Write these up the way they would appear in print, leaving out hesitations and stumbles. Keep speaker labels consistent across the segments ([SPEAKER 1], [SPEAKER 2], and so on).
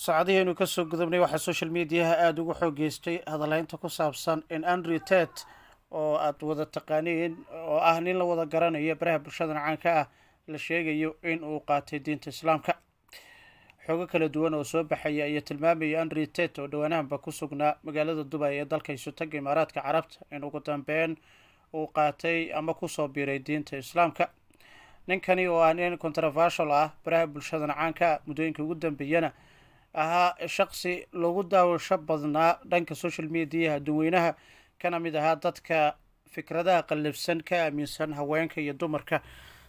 [SPEAKER 1] saacadihaynu ka soo gudubnay waxaa social mediaha aada ugu xoogeystay hadalaynta ku saabsan in Andrew Tate oo aad wada taqaaniin oo ah nin la wada garanayo baraha bulshada caanka ah la sheegayo in uu qaatay diinta islaamka. xogo kala duwan oo soo baxaya ayaa tilmaamaya Andrew Tate oo dhawaanahanba ku sugnaa magaalada Dubai ee dalka Isutaga Imaaraadka Carabta in ugu dambeyn uu qaatay ama kusoo biiray diinta islaamka. ninkani oo ah nin controversial ah baraha bulshada caanka ah muddooyinka ugu dambeeyana ahaa shaqsi lagu daawasho badnaa dhanka social mediaha dadweynaha kana mid ahaa dadka fikradaha qallafsan ka aaminsan haweenka iyo dumarka,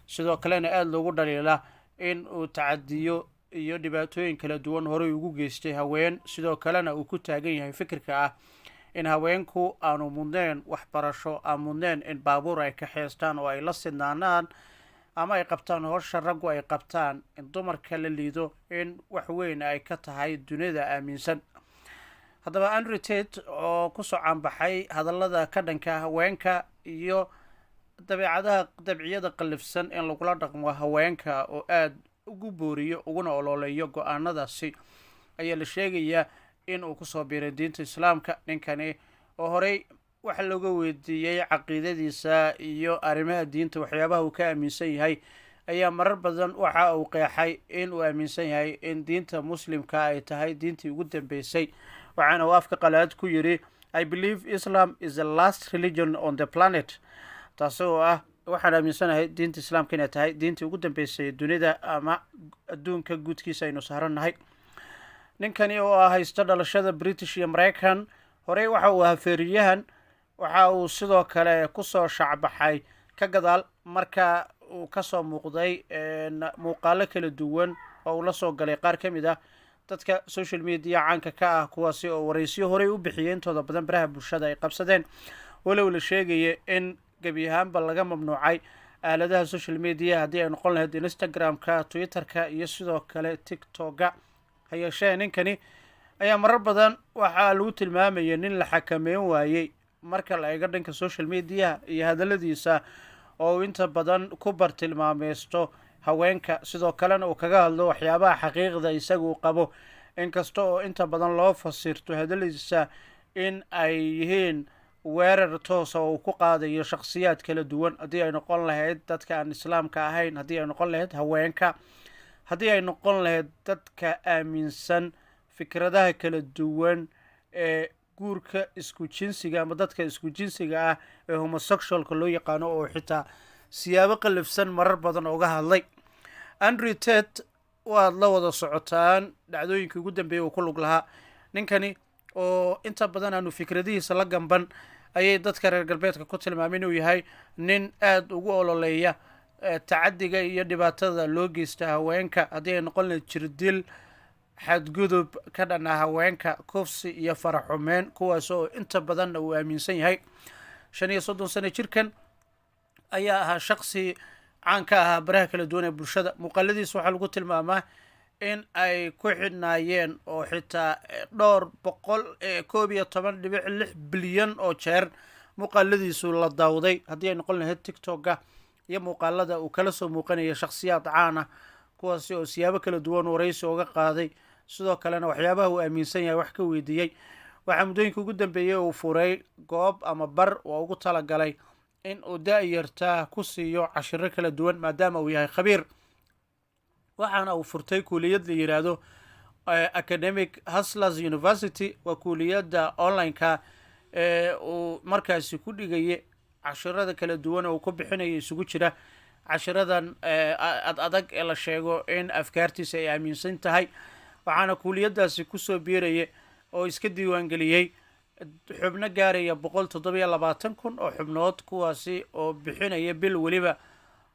[SPEAKER 1] sidoo kalena aada loogu dhaliila in uu tacadiyo iyo dhibaatooyin kala duwan horey ugu geystay haween, sidoo kalena uu ku taagan yahay fikirka ah in haweenku aanu mudneen waxbarasho, aan mudneen in baabuur ay ka xeestaan oo ay la sidnaanaan ama ay qabtaan howsha raggu ay qabtaan, in dumarka la liido in wax weyn ay ka tahay dunida aaminsan. haddaba Andrew Tate oo ku soo caanbaxay hadallada ka dhanka haweenka iyo dabciyada qallafsan in lagula dhaqmo haweenka oo aada ugu booriyo uguna ololeeyo go-aanadaasi, ayaa la sheegayaa in uu kusoo biiray diinta islaamka. ninkani oo horey waxa looga weydiiyey caqiidadiisa iyo arrimaha diinta waxyaabaha uu ka aaminsan yahay ayaa marar badan waxa uu qeexay in uu aaminsan yahay in diinta muslimka ay tahay diintii ugu dambeysay, waxaana uu afka qalaad ku yidhi I believe Islam is the last religion on the planet, taasi oo ah waxaan aaminsanahay diinta islaamka inay tahay diintii ugu dambeysay dunida ama adduunka guudkiisa aynu saarannahay. ninkani oo ah haysta dhalashada British iyo Mareykan, horey waxa uu ahaa feeriyahan, waxa uu sidoo kale kusoo shacbaxay ka gadaal marka uu kasoo muuqday muuqaalo kala duwan oo uu la soo galay qaar ka mid ah dadka social media caanka ka ah, kuwaasi oo wareysyo horey u bixiyay intooda badan baraha bulshada ay qabsadeen, walow la sheegaya in gebi ahaanba laga mamnuucay aaladaha social media haddii ay noqon lahayd Instagram-ka, Twitter-ka iyo sidoo kale TikTok-ga. ha yeeshee ninkani ayaa marar badan waxaa lagu tilmaamaya nin la xakameyn waayey marka la eego dhanka social media iyo hadalladiisa oo uu inta badan ku bartilmaameysto haweenka, sidoo kalena uu kaga hadlo waxyaabaha xaqiiqda isaga uu qabo, inkasta oo inta badan loo fasirto hadalladiisa in ay yihiin weerar toosa oo uu ku qaadayo shakhsiyaad kala duwan, haddii ay noqon lahayd dadka aan islaamka ahayn, haddii ay noqon lahayd haweenka, haddii ay noqon lahayd dadka aaminsan fikradaha kala duwan ee guurka isku jinsiga ama dadka isku jinsiga ah ee homosexualka loo yaqaano, oo xitaa siyaabo qallafsan marar badan uga hadlay. Andrew Tate waad la wada socotaan dhacdooyinka ugu dambeeya uu ku lug lahaa. ninkani oo inta badan aanu fikradihiisa la gamban ayay dadka reer galbeedka ku tilmaameen inuu yahay nin aada ugu ololeeya tacadiga iyo dhibaatada loo geysta haweenka, haddii ay noqon lahayd jirdil, xadgudub ka dhan ah haweenka, kufsi iyo faraxumeyn, kuwaas oo inta badanna uu aaminsan yahay. 35 sano jirkan ayaa ahaa shaqsi caan ka ahaa baraha kala duwan ee bulshada. muuqaaladiisa waxaa lagu tilmaamaa in ay ku xidhnaayeen oo xitaa 211.6 bilyan oo jeer muuqaaladiisu la daawday, haddii ay noqon lahayd TikTok-ga iyo muuqaalada uu kala soo muuqanaya shakhsiyaad caan ah, kuwaasi oo siyaabo kala duwan waraysi uga qaaday, sidoo kalena waxyaabaha uu aaminsan yahay wax ka weydiiyey. waxaa muddooyinka ugu dambeeyey uu furay goob ama bar oo ugu talagalay in uu da-yarta ku siiyo cashiro kala duwan maadaama uu yahay khabiir, waxaana uu furtay kuuliyad la yidhaahdo Academic Hustlers University, waa kuuliyadda online-ka ee uu markaasi ku dhigaya cashirada kala duwan oo uu ku bixinaya isugu jira cashiradan adag ee la sheego in afkaartiisa ay aaminsan tahay. waxaana kuuliyadaasi kusoo biiraya oo iska diiwaangeliyey xubno gaaraya 127,000 oo xubnood, kuwaasi oo bixinaya bil weliba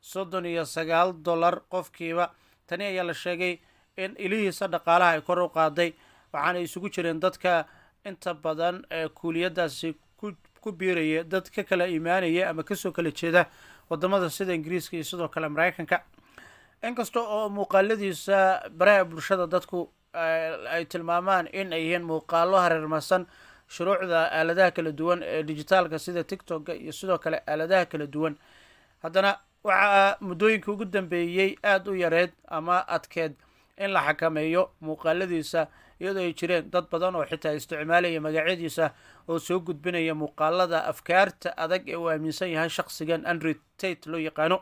[SPEAKER 1] $39 qofkiiba. tani ayaa la sheegay in ilihiisa dhaqaalaha ay kor u qaaday, waxaana isugu jireen dadka inta badan ee kuuliyadaasi ku biiraya dad ka kala imaanaya ama kasoo kala jeeda wadamada sida Ingiriiska iyo sidoo kale Mareykanka. inkasta oo muuqaaladiisa baraha bulshada dadku ay tilmaamaan in ay yihiin muuqaalo hareermarsan shuruucda aaladaha kala duwan ee dijitaalka sida TikTok-ga iyo sidoo kale aaladaha kala duwan, haddana waxaa muddooyinka ugu dambeeyey aada u yareed ama adkeed in la xakameeyo muuqaaladiisa, iyadoo ay jireen dad badan oo xitaa isticmaalaya magacyadiisa oo soo gudbinaya muuqaalada afkaarta adag ee uu aaminsan yahay shaqsigan Andrew Tate loo yaqaano.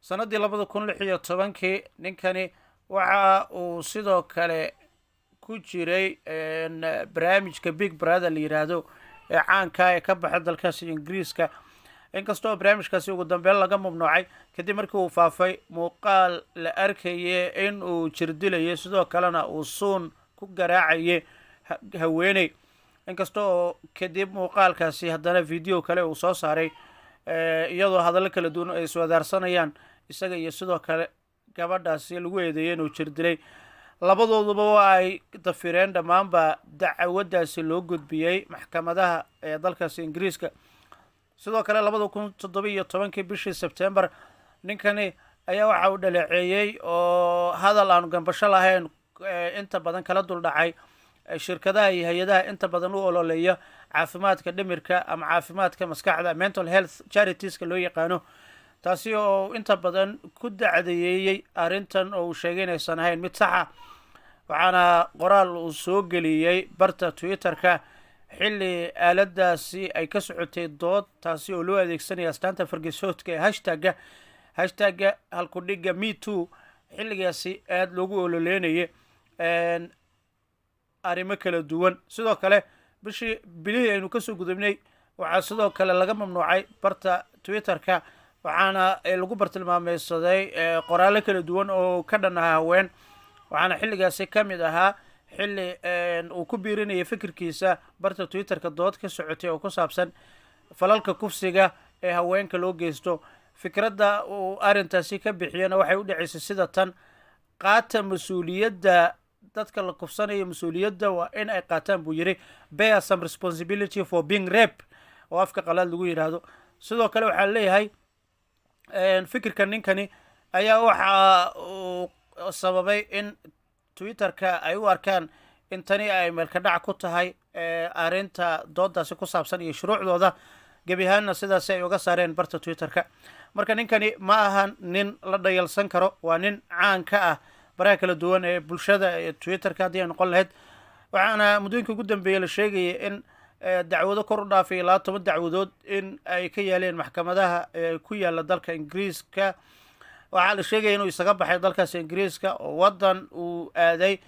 [SPEAKER 1] sanadii 2016 ninkani waxa uu sidoo kale ku jiray barnaamijka Big Brother la yiraahdo ee caanka ee ka baxay dalkaasi Ingiriiska, inkastoo barnaamijkaasi ugu dambeyn laga mamnuucay kadib markii uu faafay muuqaal la arkayay in uu jirdilayay sidoo kalena uu suun ku garaacayay haweeney. inkastoo kadib muuqaalkaasi haddana video kale uu soo saaray iyadoo hadallo kala duwan ay iswadaarsanayaan isaga iyo sidoo kale gabadhaasi lagu eedeeyay inuu jirdilay. labadooduba waa ay dafireen dhammaanba dacwadaasi loo gudbiyey maxkamadaha ee dalkaasi Ingiriiska. sidoo kale 2017 bishii September ninkani ayaa waxa uu dhaleeceeyay oo hadal aan gambasho lahayn inta badan kala duldhacay shirkadaha iyo hay-adaha inta badan u ololeeya caafimaadka dhimirka ama caafimaadka maskaxda mental health charitiesska loo yaqaano, taasi oo inta badan ku dacdayeeyay arrintan oo uu sheegay inaysan ahayn mid saxa. waxaana qoraal uu soo geliyey barta Twitterka xilli aaladaasi ay ka socotay dood, taasi oo loo adeegsanaya astaanta fargesoodka ee hashtagga halkudhiga #MeToo. xilligaasi aad loogu ololeynayay arrimo kala duwan. sidoo kale bilihii aynu kasoo gudubnay waxaa sidoo kale laga mamnuucay barta Twitterka, waxaana lagu bartilmaameysaday qoraallo kala duwan oo ka dhan ahaa haween. waxaana xilligaasi ka mid ahaa xilli uu ku biirinayay fikirkiisa barta Twitterka dood ka socotay oo ku saabsan falalka kufsiga ee haweenka loo geysto. fikradda uu arrintaasi ka bixiyana waxay u dhacaysay sida tan: qaata mas-uuliyadda dadka la kufsanaya, mas-uuliyadda waa in ay qaataan buu yiri, bear some responsibility for being rape oo afka qalaad lagu yiraahdo. sidoo kale waxaa leeyahay fikirka ninkani ayaa waxa uu sababay in Twitterka ay u arkaan in tani ay meelka dhac ku tahay arrinta doodaasi ku saabsan iyo shuruucdooda, gebi ahaanna sidaas ay uga saareen barta Twitterka. marka ninkani ma ahan nin la dhayalsan karo, waa nin caan ka ah baraha kala duwan ee bulshada ee Twitterka haddii ay noqon lahayd. waxaana muddooyinka ugu dambeeyay la sheegayay in dacwado kor u dhaafay 10 dacwadood in ay ka yaaleen maxkamadaha ku yaala dalka Ingiriiska. waxaa la sheegay inuu isaga baxay dalkaas Ingiriiska oo wadan uu aaday.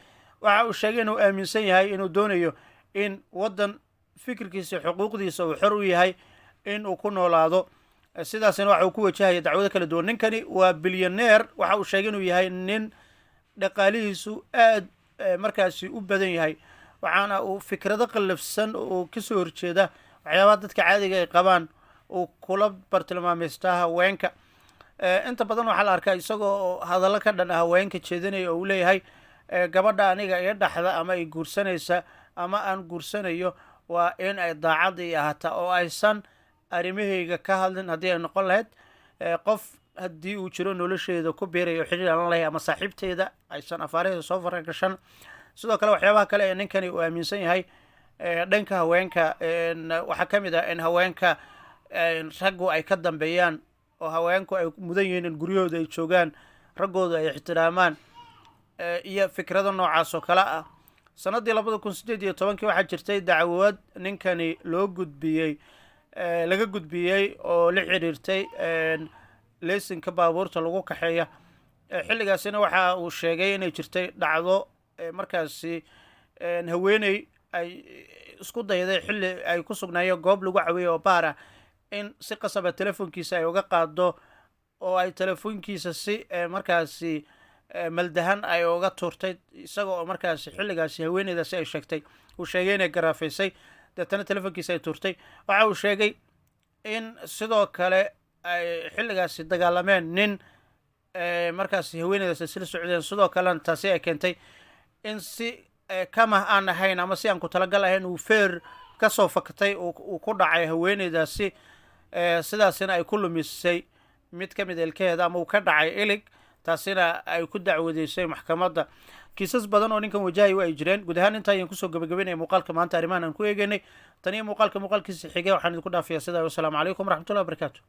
[SPEAKER 1] waxa uu sheegay inuu aaminsan yahay inuu doonayo in wadan fikirkiisa xuquuqdiisa uu xor u yahay in uu ku noolaado. sidaasina waxa uu ku wajahaya dacwado kala duwan. ninkani waa billionaire, waxa uu sheegay inuu yahay nin dhaqaalihiisu aad markaasi u badan yahay, waxaana uu fikrado qallafsan oo kasoo horjeeda waxyaabaha dadka caadiga ay qabaan uu kula bartilmaameystaa haweenka. inta badan waxaa la arkaa isagoo hadallo ka dhan ah haweenka jeedinaya oo uu leeyahay gabadha aniga iga dhaxda ama ay guursanaysa ama aan guursanayo waa in ay daacad ii ahaataa oo aysan arrimahayga ka hadlin. haddii ay noqon lahayd qof haddii uu jiro nolosheeda ku biirayo xiriir aan lahayn ama saaxiibteeda aysan afaaraheeda soo faragashan. sidoo kale waxyaabaha kale ee ninkani uu aaminsan yahay dhanka haweenka waxaa ka mid ah in haweenka raggu ay ka dambeeyaan oo haweenku ay mudan yihiin in guryahooda ay joogaan, raggooda ay ixtiraamaan iyo fikrado noocaas oo kale ah. sanadii 2018 waxaa jirtay dacwad ninkani laga gudbiyey oo la xiriirtay laysanka baabuurta lagu kaxeeya. xilligaasina waxa uu sheegay inay jirtay dhacdo markaasi haweeney ay isku dayday xilli ay ku sugnaayeen goob lagu caweeyo oo baar ah in si qasaba telefoonkiisa ay uga qaado oo ay telefoonkiisa si markaasi maldahan ay uga turtay, isaga oo markaasi xilligaasi haweeneydaasi ay sheegtay uu sheegay inay garaafaysay deetana telefoonkiisa ay turtay. waxa uu sheegay in sidoo kale ay xilligaasi dagaalameen nin markaasi haweeneydaasi sila socdeen, sidoo kalena taasi ay keentay in si kama aan ahayn ama si aan ku talagal ahayn uu feer ka soo fakatay uu ku dhacay haweeneydaasi, sidaasina ay ku lumisay mid ka mid ilkaheeda ama uu ka dhacay ilig, taasina ay ku dacwadeysay maxkamadda. kiisas badan oo ninkan wajahay ay jireen. guud ahaan inta ayaan kusoo gabagabeynaya muuqaalka maanta arrimahan aan ku eegaynay. taniyo muuqaalkiisa xigay waxaan idinku dhaafiyaa sidaa. wasalaamu calaykum waraxmatullahi wabarakaatu.